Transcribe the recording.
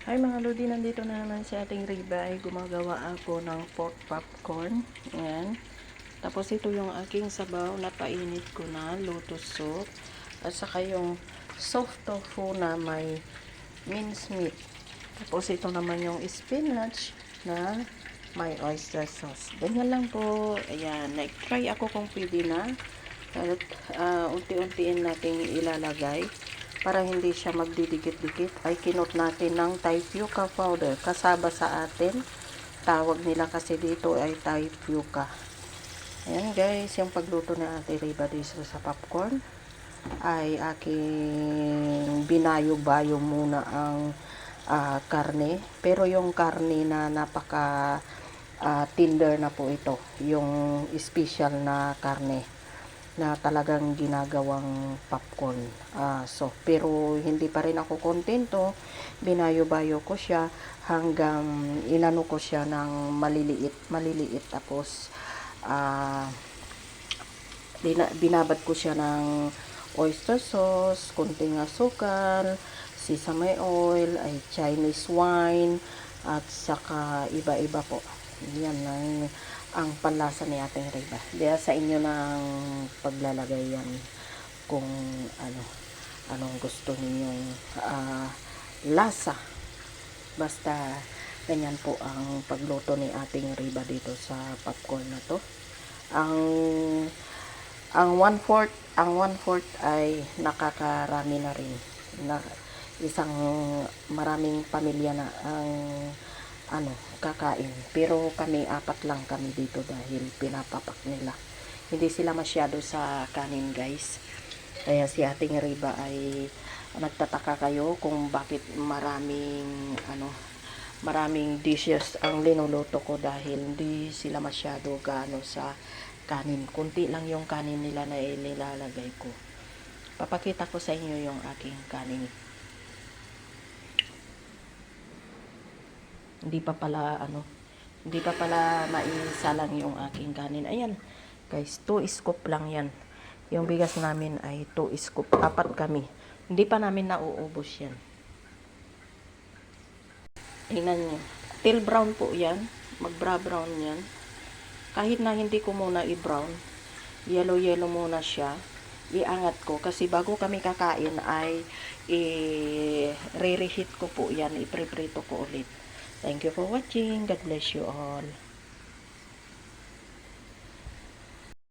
Hi mga Lodi, nandito na naman si ating Riba ay gumagawa ako ng pork popcorn. Ayan. Tapos ito yung aking sabaw na painit ko na lotus soup. At saka yung soft tofu na may mincemeat. Tapos ito naman yung spinach na may oyster sauce. Ganyan lang po. Ayan. Nag-try ako kung pwede na. At unti-untiin natin ilalagay para hindi siya magdidikit-dikit ay kinot natin ng tapioca powder kasaba sa atin. Tawag nila kasi dito ay tapioca. Ayan guys, yung pagluto ni Ate Riba dito sa popcorn ay aking binayo-bayo muna ang karne. Pero yung karne na napaka tender na po ito, yung special na karne na talagang ginagawang popcorn. Pero hindi pa rin ako kontento. Binayo-bayo ko siya hanggang inano ko siya ng maliliit. Tapos, binabad ko siya ng oyster sauce, kunting asukal, sesame oil, ay Chinese wine, at saka iba-iba po. Yan ang panlasa ni ating Riba. Diya sa inyo ng paglalagay yan kung anong gusto ninyong lasa. Basta ganyan po ang pagluto ni ating Riba dito sa popcorn na to. Ang 1/4 ay nakakarami na rin. Isang maraming pamilya na ang kakain. Pero kami, 4 lang kami dito dahil pinapapak nila. Hindi sila masyado sa kanin guys. Kaya si ating Riba ay nagtataka kayo kung bakit maraming dishes ang linuluto ko dahil hindi sila masyado gaano sa kanin. Kunti lang yung kanin nila na nilalagay ko. Papakita ko sa inyo yung aking kanin. Hindi pa pala maisalang yung aking kanin. Ayan, guys, 2 scoop lang yan. Yung bigas namin ay 2 scoop. 4 kami. Hindi pa namin nauubos yan. Tingnan nyo. Till brown po yan. Magbra-brown yan. Kahit na hindi ko muna i-brown, yellow muna siya. Iangat ko kasi bago kami kakain ay i-reheat ko po yan. Ipreprito ko ulit. Thank you for watching. God bless you all.